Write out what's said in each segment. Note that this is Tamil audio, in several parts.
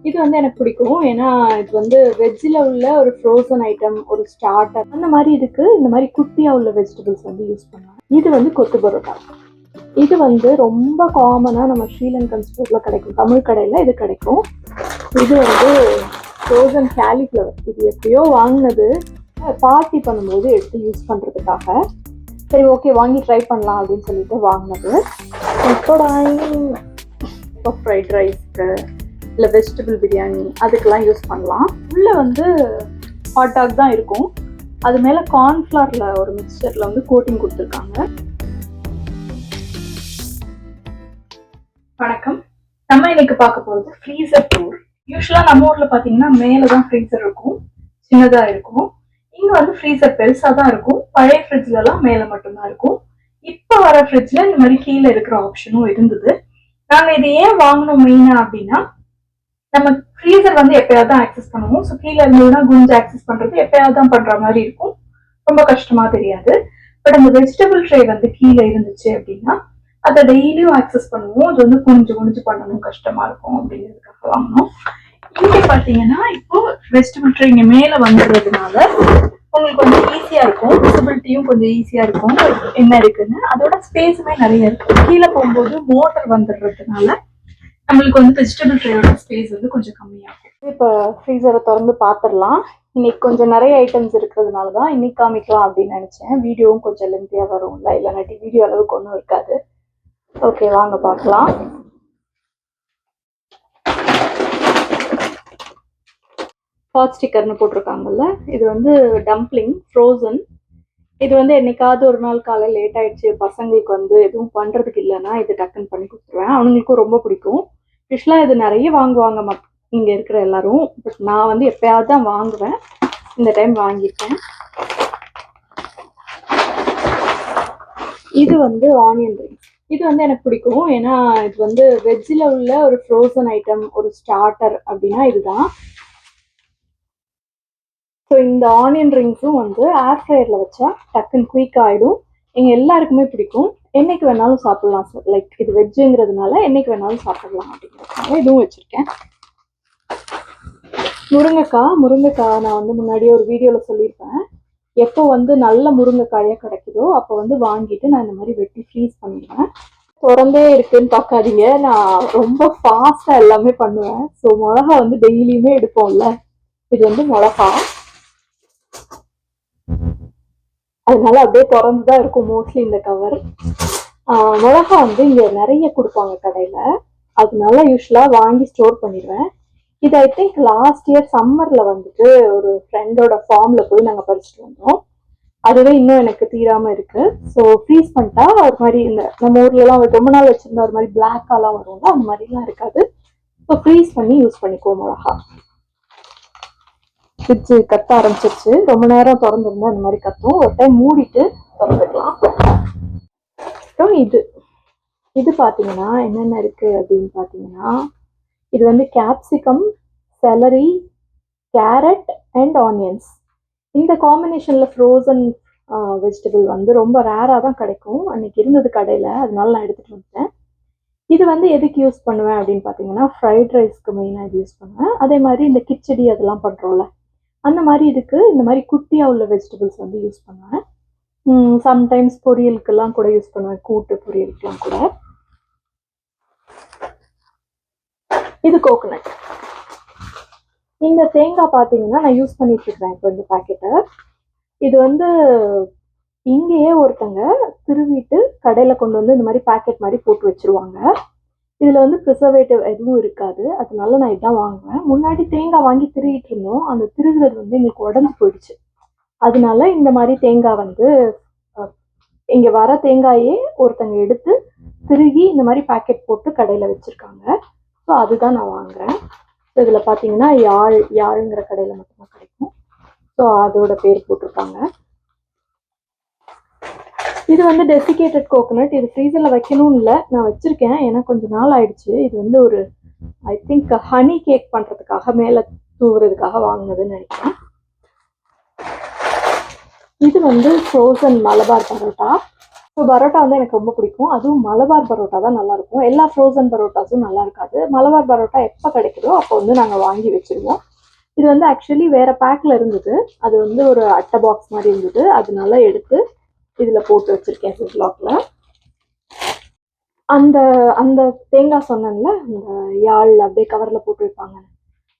இது வந்து எனக்கு பிடிக்கும். ஏன்னா இது வந்து வெஜ்ஜில் உள்ள ஒரு ஃப்ரோசன் ஐட்டம், ஒரு ஸ்டார்டர் அந்த மாதிரி இதுக்கு இந்த மாதிரி குட்டியாக உள்ள வெஜிடபிள்ஸ் வந்து யூஸ் பண்ணுவேன். இது வந்து கொத்து பரோட்டா. இது வந்து ரொம்ப காமனாக நம்ம ஸ்ரீலங்கன் ஸ்டோரில் கிடைக்கும், தமிழ் கடையில் இது கிடைக்கும். இது வந்து ஃப்ரோசன் காலிஃப்ளவர். இது எப்படியோ வாங்கினது, பார்ட்டி பண்ணும்போது எடுத்து யூஸ் பண்ணுறதுக்காக. சரி ஓகே வாங்கி ட்ரை பண்ணலாம் அப்படின்னு சொல்லிட்டு வாங்கினது. இப்போ ஃப்ரைட் ரைஸ்க்கு இல்லை வெஜிடபிள் பிரியாணி அதுக்கெல்லாம் யூஸ் பண்ணலாம். உள்ளே வந்து ஹாட் டாக் தான் இருக்கும். அது மேலே கார்ன்ஃப்ளவரில் ஒரு மிக்சரில் வந்து கோட்டிங் கொடுத்துருக்காங்க. வணக்கம். நம்ம இன்னைக்கு பார்க்க போகிறது ஃப்ரீசர் டூர். யூஸ்வலாக நம்ம ஊரில் பார்த்தீங்கன்னா மேலே தான் ஃப்ரீசர் இருக்கும், சின்னதாக இருக்கும். இங்கே வந்து ஃப்ரீசர் பெருசாக தான் இருக்கும். பழைய ஃப்ரிட்ஜ்லலாம் மேலே மட்டும்தான் இருக்கும். இப்போ வர ஃப்ரிட்ஜில் இந்த மாதிரி கீழே இருக்கிற ஆப்ஷனும் இருந்தது. நாங்கள் இது ஏன் வாங்கணும் மெயினாக அப்படின்னா, நம்ம ஃப்ரீசர் வந்து எப்பயாவது தான் ஆக்சஸ் பண்ணுவோம். ஸோ கீழே இருந்ததுன்னா குஞ்சு ஆக்சஸ் பண்ணுறது எப்பயாவது தான் பண்ணுற மாதிரி இருக்கும், ரொம்ப கஷ்டமாக தெரியாது. பட் அந்த வெஜிடபிள் ட்ரே வந்து கீழே இருந்துச்சு அப்படின்னா அதை டெய்லியும் ஆக்சஸ் பண்ணுவோம். அது வந்து குஞ்சு பண்ணணும், கஷ்டமா இருக்கும் அப்படிங்கிறதுக்காக வாங்கணும். இங்கே பார்த்தீங்கன்னா இப்போ வெஜிடபிள் ட்ரே இங்கே மேலே வந்துடுறதுனால உங்களுக்கு வந்து ஈஸியாக இருக்கும், விசிபிலிட்டியும் கொஞ்சம் ஈஸியாக இருக்கும் என்ன இருக்குன்னு. அதோட ஸ்பேஸுமே நிறைய இருக்கும். கீழே போகும்போது மோட்டர் வந்துடுறதுனால நம்மளுக்கு வந்து வெஜிடபிள் ட்ரேயோட ஸ்பேஸ் வந்து கொஞ்சம் கம்மியாகும். இப்போ ஃப்ரீசரை திறந்து பார்த்துடலாம். இன்னைக்கு கொஞ்சம் நிறைய ஐட்டம்ஸ் இருக்கிறதுனால தான் இன்னைக்கு காமிக்கலாம் அப்படின்னு நினச்சேன். வீடியோவும் கொஞ்சம் லென்த்தியாக வரும்ல, இல்லைனாட்டி வீடியோ அளவுக்கு ஒன்றும் இருக்காது. ஓகே வாங்க பார்க்கலாம். ஹாட் ஸ்டிக்கர்னு போட்டிருக்காங்கல்ல, இது வந்து டம்ப்ளிங் ஃப்ரோசன். இது வந்து என்னைக்காவது ஒரு நாள் காலையில் லேட் ஆயிடுச்சு, பசங்களுக்கு வந்து எதுவும் பண்ணுறதுக்கு இல்லைன்னா இது டக்குன்னு பண்ணி கொடுத்துருவேன். அவங்களுக்கும் ரொம்ப பிடிக்கும். யூஸ்வலாக இது நிறைய வாங்குவாங்க இங்கே இருக்கிற எல்லாரும். பட் நான் வந்து எப்பயாவது தான் வாங்குவேன். இந்த டைம் வாங்கிட்டேன். இது வந்து ஆனியன் ரிங்ஸ். இது வந்து எனக்கு பிடிக்கும். ஏன்னா இது வந்து வெஜ்ஜில் உள்ள ஒரு ஃப்ரோசன் ஐட்டம், ஒரு ஸ்டார்டர் அப்படின்னா இதுதான். ஸோ இந்த ஆனியன் ரிங்ஸும் வந்து ஏர் ஃப்ரையரில் வச்சா டக்குன்னு குயிக் ஆகிடும். எங்கள் எல்லாருக்குமே பிடிக்கும். என்னைக்கு வேணாலும் சாப்பிட்லாம் சார். லைக் இது வெஜ்ஜுங்கிறதுனால என்னைக்கு வேணாலும் சாப்பிடலாம் அப்படிங்கிறதுனால இதுவும் வச்சுருக்கேன். முருங்கைக்காய் நான் வந்து முன்னாடியே ஒரு வீடியோவில் சொல்லியிருப்பேன். எப்போ வந்து நல்ல முருங்கைக்காயாக கிடைக்குதோ அப்போ வந்து வாங்கிட்டு நான் இந்த மாதிரி வெட்டி ஃப்ரீஸ் பண்ணிடுவேன். திறந்தே இருக்குன்னு பார்க்காதீங்க, நான் ரொம்ப ஃபாஸ்ட்டாக எல்லாமே பண்ணுவேன். ஸோ மிளகா வந்து டெய்லியுமே எடுப்போம்ல, இது வந்து மிளகா, அதனால அப்படியே திறந்துதான் இருக்கும் மோஸ்ட்லி இந்த கவர். மிளகா வந்து இங்கே நிறைய கொடுப்பாங்க கடையில், அதனால யூஸ்வலாக வாங்கி ஸ்டோர் பண்ணிடுவேன். இது ஐ திங்க் லாஸ்ட் இயர் சம்மரில் வந்துட்டு ஒரு ஃப்ரெண்டோட ஃபார்மில் போய் நாங்கள் பறிச்சுட்டு வந்தோம். அதுவே இன்னும் எனக்கு தீராமல் இருக்கு. ஸோ ஃப்ரீஸ் பண்ணிட்டா ஒரு மாதிரி இந்த நம்ம ஊர்லலாம் ரொம்ப நாள் வச்சிருந்தா ஒரு மாதிரி பிளாக்காலாம் வரும்ல, அந்த மாதிரிலாம் இருக்காது. ஸோ ஃப்ரீஸ் பண்ணி யூஸ் பண்ணிக்குவோம் மிளகா. ஃப்ரிட்ஜு கத்த ஆரம்பிச்சிருச்சு. ரொம்ப நேரம் திறந்துருந்தா இந்த மாதிரி கத்தும். ஒரு டைம் மூடிட்டு திறந்துக்கலாம். அப்புறம் இது பார்த்தீங்கன்னா என்னென்ன இருக்கு அப்படின்னு பார்த்தீங்கன்னா, இது வந்து capsicum, salary, carat and onions. இந்த காம்பினேஷனில் ஃப்ரோசன் வெஜிடபிள் வந்து ரொம்ப ரேராக தான் கிடைக்கும். அன்னைக்கு இருந்தது கடையில், அதனால நான் எடுத்துகிட்டு வந்துட்டேன். இது வந்து எதுக்கு யூஸ் பண்ணுவேன் அப்படின்னு பார்த்தீங்கன்னா, ஃப்ரைட் ரைஸ்க்கு மெயினாக இது யூஸ் பண்ணுவேன். அதே மாதிரி இந்த கிச்சடி அதெல்லாம் பண்ணுறோம்ல, அந்த மாதிரி இதுக்கு இந்த மாதிரி குட்டியாக உள்ள வெஜிடபிள்ஸ் வந்து யூஸ் பண்ணுவேன். சம்டைம்ஸ் பொரியலுக்கெல்லாம் கூட யூஸ் பண்ணுவேன், கூட்டு பொரியலுக்கெல்லாம் கூட. இது கோகோனட். இந்த தேங்காய் பார்த்தீங்கன்னா நான் யூஸ் பண்ணிட்டு இருக்கிறேன் இப்போ இந்த பாக்கெட்டை. இது வந்து இங்கேயே ஒருத்தங்க திருவிட்டு கடையில் கொண்டு வந்து இந்த மாதிரி பேக்கெட் மாதிரி போட்டு வச்சிருவாங்க. இதில் வந்து ப்ரிசர்வேட்டிவ் எதுவும் இருக்காது, அதனால நான் இதான் வாங்குவேன். முன்னாடி தேங்காய் வாங்கி திருவிட்டு இருந்தோம், அந்த திருவுறது வந்து எங்களுக்கு உடஞ்சி போயிடுச்சு. அதனால இந்த மாதிரி தேங்காய் வந்து இங்கே வர தேங்காயே ஒருத்தங்க எடுத்து திருகி இந்த மாதிரி பேக்கெட் போட்டு கடையில் வச்சுருக்காங்க. ஸோ அதுதான் நான் வாங்குறேன். ஸோ இதில் பார்த்தீங்கன்னா யாழுங்கிற கடையில் மட்டும்தான் கிடைக்கும். ஸோ அதோட பேர் போட்டிருக்காங்க. இது வந்து டெசிகேட்டட் கோகோனட். இது ஃப்ரீசரில் வைக்கணும்னு இல்லை, நான் வச்சுருக்கேன். ஏன்னா கொஞ்சம் நாள் ஆயிடுச்சு. இது வந்து ஒரு ஐ திங்க் ஹனி கேக் பண்ணுறதுக்காக மேலே தூவுறதுக்காக வாங்கினதுன்னு நினைக்கிறேன். இது வந்து ஃப்ரோசன் மலபார் பரோட்டா. ஸோ பரோட்டா வந்து எனக்கு ரொம்ப பிடிக்கும். அதுவும் மலபார் பரோட்டா தான் நல்லாயிருக்கும். எல்லா ஃப்ரோசன் பரோட்டாஸும் நல்லா இருக்காது. மலபார் பரோட்டா எப்போ கிடைக்குதோ அப்போ வந்து நாங்கள் வாங்கி வச்சுருவோம். இது வந்து ஆக்சுவலி வேறு பேக்கில் இருந்தது. அது வந்து ஒரு அட்டை பாக்ஸ் மாதிரி இருந்தது. அதனால எடுத்து இதில் போட்டு வச்சுருக்கேன் ஜிப்லாக்ல. அந்த அந்த தேங்காய் சொன்னேன்ல, அந்த யாழ் அப்படியே கவரில் போட்டு வைப்பாங்க,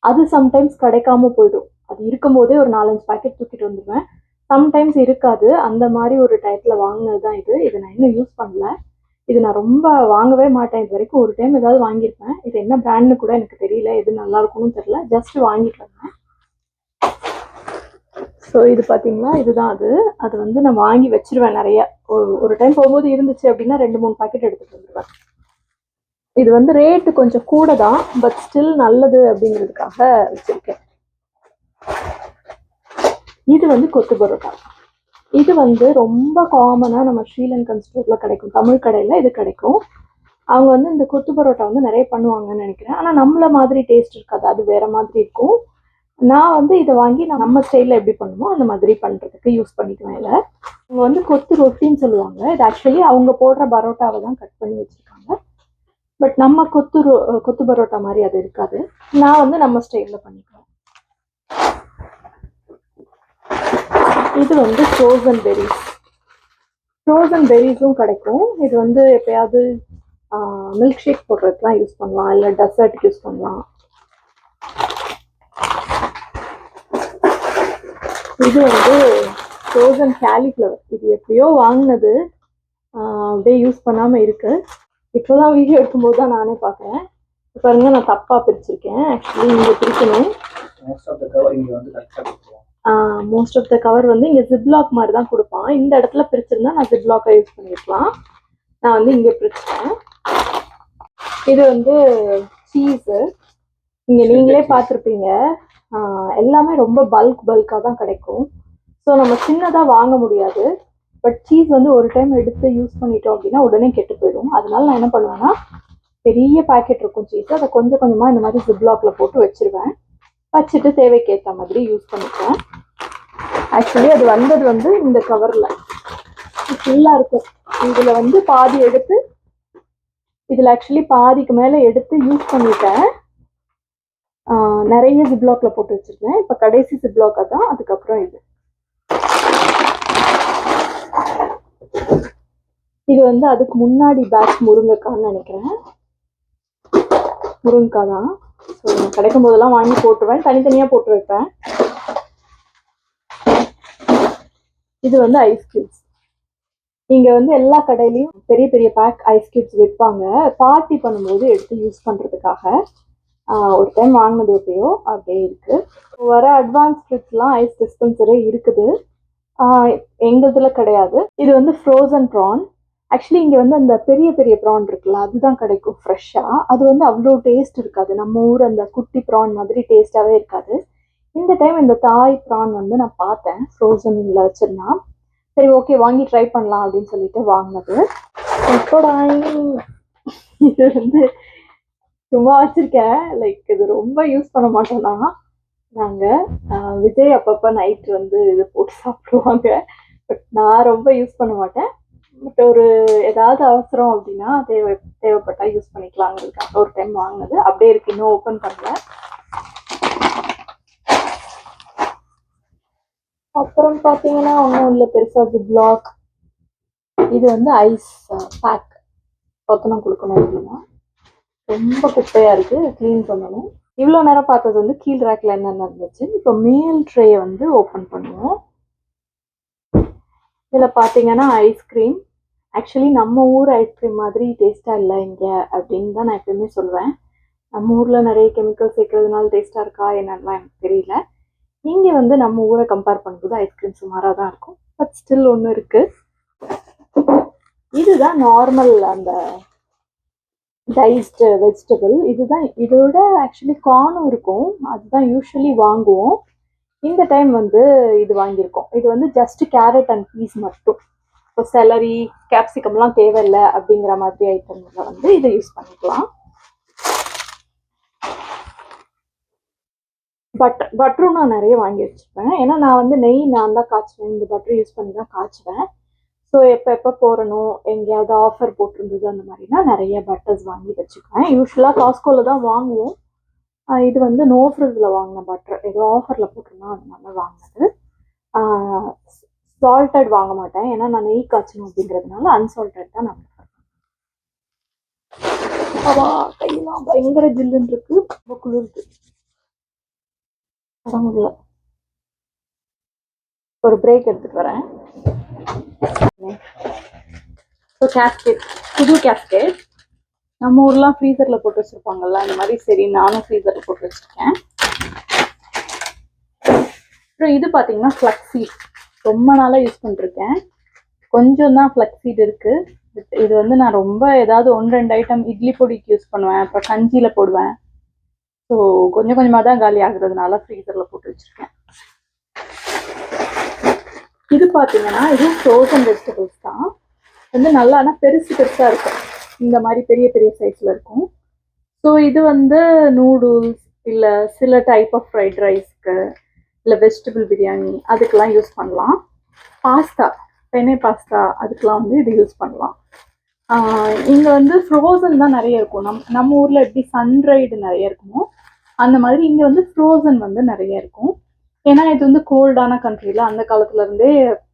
அது சம்டைம்ஸ் கிடைக்காம போயிடும். அது இருக்கும்போதே ஒரு 4-5 பேக்கெட் தூக்கிட்டு வந்துடுவேன். சம்டைம்ஸ் இருக்காது. அந்த மாதிரி ஒரு டயத்தில் வாங்கினது தான் இது. இதை நான் இன்னும் யூஸ் பண்ணல. இது நான் ரொம்ப வாங்கவே மாட்டேன். இது வரைக்கும் ஒரு டைம் ஏதாவது வாங்கியிருப்பேன். இது என்ன பிராண்ட்னு கூட எனக்கு தெரியல, எது நல்லா இருக்கும்னு தெரியல. ஜஸ்ட் வாங்கிட்டு வந்தேன். ஸோ இது பார்த்தீங்கன்னா இதுதான் அது. அது வந்து நான் வாங்கி வச்சிருவேன் நிறைய. ஒரு டைம் போகும்போது இருந்துச்சு அப்படின்னா 2-3 பேக்கெட் எடுத்துகிட்டு வந்துடுவேன். இது வந்து ரேட்டு கொஞ்சம் கூட தான், பட் ஸ்டில் நல்லது அப்படிங்கிறதுக்காக வச்சிருக்கேன். இது வந்து கொத்து பரோட்டா. இது வந்து ரொம்ப காமனாக நம்ம ஸ்ரீலங்கன் ஸ்டோரில் கிடைக்கும். தமிழ் கடையில் இது கிடைக்கும். அவங்க வந்து இந்த கொத்து பரோட்டா வந்து நிறைய பண்ணுவாங்கன்னு நினைக்கிறேன். ஆனால் நம்மள மாதிரி டேஸ்ட் இருக்காது, அது வேற மாதிரி இருக்கும். நான் வந்து இதை வாங்கி நம்ம ஸ்டைலில் எப்படி பண்ணுவோம் அந்த மாதிரி பண்ணுறதுக்கு யூஸ் பண்ணிக்குவேன். இதில் அவங்க வந்து கொத்து ரொட்டின்னு சொல்லுவாங்க. இது ஆக்சுவலி அவங்க போடுற பரோட்டாவை தான் கட் பண்ணி வச்சுருக்காங்க. பட் நம்ம கொத்து பரோட்டா மாதிரி அது இருக்காது. நான் வந்து நம்ம ஸ்டைலில் பண்ணிக்குவேன். இது வந்து ஃப்ரோசன் பெரிஸ். ஃப்ரோசன் பெரிஸும் கிடைக்கும். இது வந்து எப்பயாவது மில்க் ஷேக் போடுறதுக்குலாம் யூஸ் பண்ணலாம், இல்லை டெசர்ட்டுக்கு யூஸ் பண்ணலாம். இது வந்து ஃப்ரோசன் கேலிஃப்ளவர். இது எப்படியோ வாங்கினது, அப்படியே யூஸ் பண்ணாமல் இருக்கு. இப்போதான் வீடியோ எடுக்கும்போது தான் நானே பார்க்குறேன். பாருங்க, நான் தப்பாக பிரிச்சிருக்கேன். ஆக்சுவலி இங்கே பிரிக்கணும். மோஸ்ட் ஆஃப் த கவர் வந்து இங்கே ஜிப்லாக் மாதிரி தான் கொடுப்பான். இந்த இடத்துல பிரிச்சிருந்தா நான் ஜிப்லாக்கை யூஸ் பண்ணிருக்கலாம். நான் வந்து இங்கே பிரிச்சிட்டேன். இது வந்து சீஸு. இங்கே நீங்களே பார்த்துருப்பீங்க, எல்லாமே ரொம்ப பல்காக தான் கிடைக்கும். ஸோ நம்ம சின்னதாக வாங்க முடியாது. பட் சீஸ் வந்து ஒரு டைம் எடுத்து யூஸ் பண்ணிட்டோம் அப்படின்னா உடனே கெட்டு போயிடும். அதனால நான் என்ன பண்ணுவேன்னா, பெரிய பேக்கெட் இருக்கும் சீஸ், அதை கொஞ்சம் கொஞ்சமாக இந்த மாதிரி ஜிப்லாக்ல போட்டு வச்சிருவேன். வச்சுட்டு தேவைக்கு ஏற்ற மாதிரி யூஸ் பண்ணிக்குவேன். ஆக்சுவலி அது வந்தது வந்து இந்த கவரில் ஃபுல்லாக இருக்கும். இதில் வந்து பாதி எடுத்து, இதில் ஆக்சுவலி பாதிக்கு மேலே எடுத்து யூஸ் பண்ணிட்டேன். நிறைய ஜிப்லாக்ல போட்டு வச்சிருக்கேன். இப்போ கடைசி ஜிப்லாக் தான். அதுக்கப்புறம் இது வந்து அதுக்கு முன்னாடி பேட்ச் முருங்கைக்கான்னு நினைக்கிறேன். முருங்கைக்காய் தான். ஸோ நான் கிடைக்கும் போதெல்லாம் வாங்கி போட்டுருவேன், தனித்தனியாக போட்டு வைப்பேன். இது வந்து ஐஸ் கியூப்ஸ். இங்கே வந்து எல்லா கடையிலையும் பெரிய பெரிய பேக் ஐஸ் கியூப்ஸ் விற்பாங்க, பார்ட்டி பண்ணும்போது எடுத்து யூஸ் பண்ணுறதுக்காக. ஒரு டைம் வாங்கினது எப்பயோ அப்படியே இருக்கு. வர அட்வான்ஸ் ஃப்ரிட்ஜ்லாம் ஐஸ் டிஸ்பென்சரே இருக்குது, எங்களுதுல கிடையாது. இது வந்து ஃப்ரோசன் ப்ரான். ஆக்சுவலி இங்கே வந்து அந்த பெரிய பெரிய ப்ரான் இருக்குல்ல, அதுதான் கிடைக்கும் ஃப்ரெஷ்ஷாக. அது வந்து அவ்வளோ டேஸ்ட் இருக்காது. நம்ம ஊர் அந்த குட்டி ப்ரான் மாதிரி டேஸ்ட்டாகவே இருக்காது. இந்த டைம் இந்த தாய் ப்ரான் வந்து நான் பார்த்தேன் ஃப்ரோசனில் வச்சுருந்தான். சரி, ஓகே, வாங்கி ட்ரை பண்ணலாம் அப்படின்னு சொல்லிட்டு வாங்கினது. இது வந்து சும்மா வச்சுருக்கேன். லைக் இது ரொம்ப யூஸ் பண்ண மாட்டோம்னா நாங்கள். விஜய் அப்பப்போ நைட்டு வந்து இது போட்டு சாப்பிடுவாங்க. பட் நான் ரொம்ப யூஸ் பண்ண மாட்டேன். பட் ஒரு ஏதாவது அவசரம் அப்படின்னா தேவைப்பட்டா யூஸ் பண்ணிக்கலாங்கிறதுக்காக ஒரு டைம் வாங்கினது. அப்படியே இருக்கு, இன்னும் ஓப்பன் பண்ணல. அப்புறம் பார்த்தீங்கன்னா ஒன்றும் இல்லை பெருசாக. ஜிப்லாக். இது வந்து ஐஸ் பேக் ஒத்தனம் கொடுக்கணும் அப்படின்னா ரொம்ப குப்பையாக இருக்குது, க்ளீன் பண்ணணும். இவ்வளோ நேரம் பார்த்தது வந்து கீழ் ரேக்கில் என்னென்ன இருந்துச்சு. இப்போ மேல் ட்ரேயை வந்து ஓப்பன் பண்ணுவோம். இதில் பார்த்தீங்கன்னா ஐஸ்கிரீம். ஆக்சுவலி நம்ம ஊர் ஐஸ்கிரீம் மாதிரி டேஸ்ட்டாக இல்லை இங்கே அப்படின்னு தான் நான் எப்பயுமே சொல்லுவேன். நம்ம ஊரில் நிறைய கெமிக்கல் சேர்க்கறதுனால டேஸ்ட்டாக இருக்கா என்னென்னலாம் எனக்கு தெரியல. இங்கே வந்து நம்ம ஊரை கம்பேர் பண்ணும்போது ஐஸ்கிரீம் சுமாராக தான் இருக்கும். பட் ஸ்டில் ஒன்று இருக்குது. இதுதான் நார்மல் அந்த டைஸ்டு வெஜிடபிள். இதுதான். இதோட ஆக்சுவலி கார்னும் இருக்கும், அதுதான் யூஸ்வலி வாங்குவோம். இந்த டைம் வந்து இது வாங்கியிருக்கோம். இது வந்து ஜஸ்ட் கேரட் அண்ட் பீஸ் மட்டும். இப்போ செலரி கேப்சிகம்லாம் தேவையில்லை அப்படிங்கிற மாதிரி ஐட்டம்ல வந்து இதை யூஸ் பண்ணிக்கலாம். பட்டரும் நான் நிறைய வாங்கி வச்சுப்பேன். ஏன்னா நான் வந்து நெய் நான் தான் காய்ச்சுவேன், இந்த பட்டர் யூஸ் பண்ணி தான் காய்ச்சுவேன். ஸோ எப்போ போகிறணும், எங்கேயாவது ஆஃபர் போட்டிருந்தது அந்த மாதிரினா நிறைய பட்டர்ஸ் வாங்கி வச்சுக்குவேன். யூஸ்வலாக காஸ்கோவில் தான் வாங்குவோம். இது வந்து நோ ஃப்ரிட்ஜில் வாங்கின பட்டர், ஏதோ ஆஃபரில் போட்டிருந்தோம் அதனால வாங்கினது. சால்டட் வாங்க மாட்டேன், ஏன்னா நான் நெய் காய்ச்சணும் அப்படிங்கிறதுனால அன்சால்டட் தான் நான் கையெல்லாம் பயங்கர ஜில்லுன்னு இருக்கு, ரொம்ப குளிருக்கு, வர முடியல. ஒரு பிரேக் எடுத்துட்டு வரேன். கேஸ்கெட், புது கேஸ்கெட். நம்ம ஊர்லாம் ஃப்ரீசரில் போட்டு வச்சுருப்பாங்கல்ல, அந்த மாதிரி சரி நானும் ஃப்ரீசரில் போட்டு வச்சுருக்கேன். அப்புறம் இது பார்த்தீங்கன்னா ஃப்ளக்ஸீட், ரொம்ப நாளாக யூஸ் பண்ணிருக்கேன். கொஞ்சம் தான் ஃப்ளக்ஸீட் இருக்குது. இது வந்து நான் ரொம்ப ஏதாவது 1-2 ஐட்டம் இட்லி பொடிக்கு யூஸ் பண்ணுவேன், அப்புறம் கஞ்சியில் போடுவேன். ஸோ கொஞ்சம் கொஞ்சமாக தான் காலி ஆகுறதுனால ஃப்ரீசரில் போட்டு வச்சுருக்கேன். இது பார்த்தீங்கன்னா இது ஃப்ரோசன் வெஜிடபிள்ஸ் தான். வந்து நல்லா பெருசு பெருசாக இருக்கும், இந்த மாதிரி பெரிய பெரிய சைஸில் இருக்கும். ஸோ இது வந்து நூடுல்ஸ் இல்லை சில டைப் ஆஃப் ஃப்ரைட் ரைஸ்க்கு இல்லை வெஜிடபிள் பிரியாணி அதுக்கெலாம் யூஸ் பண்ணலாம். பாஸ்தா, பெனே பாஸ்தா அதுக்கெலாம் வந்து இது யூஸ் பண்ணலாம். இங்கே வந்து ஃப்ரோசன் தான் நிறைய இருக்கும். நம்ம ஊரில் எப்படி சன்ரைடு நிறைய இருக்குமோ அந்த மாதிரி இங்கே வந்து ஃப்ரோசன் வந்து நிறைய இருக்கும். ஏன்னா இது வந்து கோல்டான கண்ட்ரியில் அந்த காலத்துலேருந்தே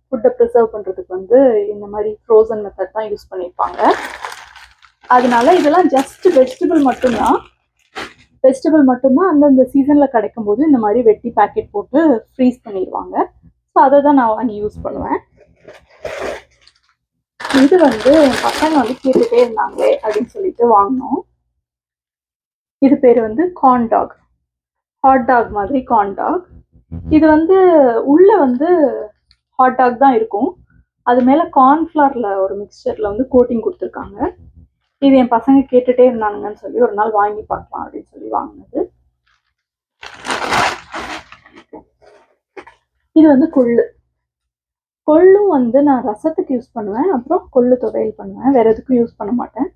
ஃபுட்டை ப்ரிசர்வ் பண்ணுறதுக்கு வந்து இந்த மாதிரி ஃப்ரோசன் மெத்தட் தான் யூஸ் பண்ணியிருப்பாங்க. அதனால இதெல்லாம் ஜஸ்ட் வெஜிடபிள் மட்டும்தான் அந்தந்த சீசனில் கிடைக்கும் போது இந்த மாதிரி வெட்டி பேக்கெட் போட்டு ஃப்ரீஸ் பண்ணிடுவாங்க. ஸோ அதை தான் நான் வாங்கி யூஸ் பண்ணுவேன். இது வந்து என் பசங்க வந்து கேட்டுகிட்டே இருந்தாங்களே அப்படின்னு சொல்லிட்டு வாங்கினோம். இது பேர் வந்து கார்ன் டாக், ஹாட் டாக் மாதிரி கார்ன் டாக். இது வந்து உள்ள வந்து ஹாட் டாக் தான் இருக்கும், அது மேலே கார்ன்ஃப்ளவரில் ஒரு மிக்சரில் வந்து கோட்டிங் கொடுத்துருக்காங்க. இது என் பசங்க கேட்டுகிட்டே இருந்தாங்கன்னு சொல்லி ஒரு நாள் வாங்கி பார்க்கலாம் அப்படின்னு சொல்லி வாங்கினது. இது வந்து கொள்ளும் வந்து நான் ரசத்துக்கு யூஸ் பண்ணுவேன், அப்புறம் கொள்ளு துவையல் பண்ணுவேன், வேற எதுக்கும் யூஸ் பண்ண மாட்டேன்.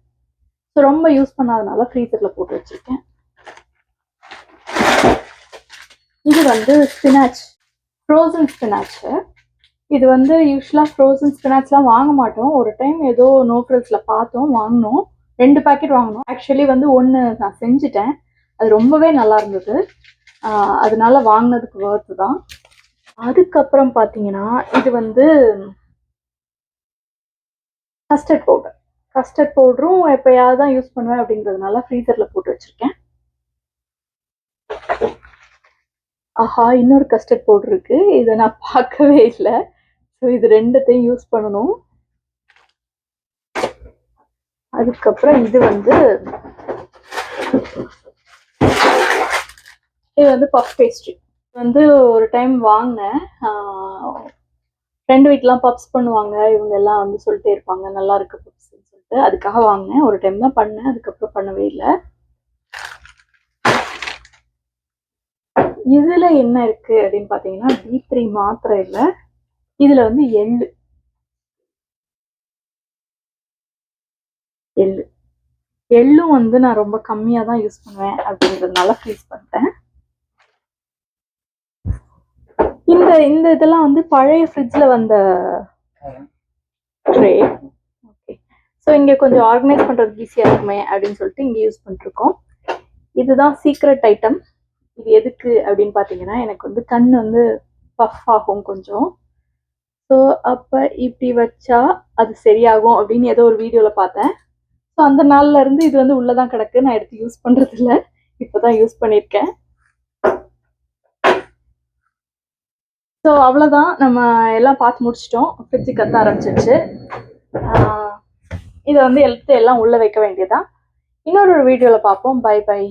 ஸோ ரொம்ப யூஸ் பண்ணாதனால ஃப்ரீசரில் போட்டு வச்சுருக்கேன். இது வந்து ஸ்பினாச், ஃப்ரோசன் ஸ்பினாச்சு. இது வந்து யூஸ்வலாக ஃப்ரோசன் ஸ்பினாச்லாம் வாங்க மாட்டோம். ஒரு டைம் ஏதோ நோ ஃப்ரிட்ஜில் பார்த்தோம், வாங்கினோம், 2 பேக்கெட் வாங்கினோம். ஆக்சுவலி வந்து 1 நான் செஞ்சுட்டேன், அது ரொம்பவே நல்லா இருந்தது, அதனால வாங்கினதுக்கு வர்த்து தான். அதுக்கப்புறம் பார்த்தீங்கன்னா இது வந்து கஸ்டர்ட் பவுடரும் எப்போயாவது தான் யூஸ் பண்ணுவேன் அப்படிங்கிறதுனால ஃப்ரீசரில் போட்டு வச்சுருக்கேன். ஆஹா, இன்னொரு கஸ்டர்ட் பவுடர் இருக்குது, இதை நான் பார்க்கவே இல்லை. ஸோ இது ரெண்டுத்தையும் யூஸ் பண்ணணும். அதுக்கப்புறம் இது வந்து பஃப் பேஸ்ட்ரி. வந்து ஒரு டைம் வாங்கினேன், ஃப்ரெண்டு வீட்டெலாம் பப்ஸ் பண்ணுவாங்க, இவங்க எல்லாம் வந்து சொல்லிட்டே இருப்பாங்க நல்லா இருக்கு பப்ஸ்ன்னு சொல்லிட்டு, அதுக்காக வாங்கினேன். ஒரு டைம் தான் பண்ணேன், அதுக்கப்புறம் பண்ணவே இல்லை. இதுல என்ன இருக்கு அப்படின்னு பார்த்தீங்கன்னா D3 மாத்திரை இல்லை, இதுல வந்து எள்ளும் வந்து நான் ரொம்ப கம்மியாக தான் யூஸ் பண்ணுவேன் அப்படிங்கிறதுனால ஃப்ரீஸ் பண்ணிட்டேன். இந்த இதெல்லாம் வந்து பழைய ஃப்ரிட்ஜில் வந்த ட்ரே. ஓகே, ஸோ இங்கே கொஞ்சம் ஆர்கனைஸ் பண்ணுறதுக்கு ஈஸியாக இருக்குமே அப்படின்னு சொல்லிட்டு இங்கே யூஸ் பண்ணிருக்கோம். இதுதான் சீக்ரெட் ஐட்டம். இது எதுக்கு அப்படின்னு பார்த்தீங்கன்னா எனக்கு வந்து கண் வந்து பஃப் ஆகும் கொஞ்சம். ஸோ அப்போ இப்படி வச்சா அது சரியாகும் அப்படின்னு ஏதோ ஒரு வீடியோவில் பார்த்தேன். ஸோ அந்த நாள்ல இருந்து இது வந்து உள்ளதான் கிடக்கு, நான் எடுத்து யூஸ் பண்ணுறது இல்லை, இப்போதான் யூஸ் பண்ணியிருக்கேன். ஸோ அவ்வளோதான், நம்ம எல்லாம் பார்த்து முடிச்சிட்டோம். ஃப்ரிட்ஜு கத்த ஆரம்பிச்சிருச்சு. இதை வந்து எல்லாம் உள்ளே வைக்க வேண்டியதான். இன்னொரு வீடியோவில் பார்ப்போம். Bye by.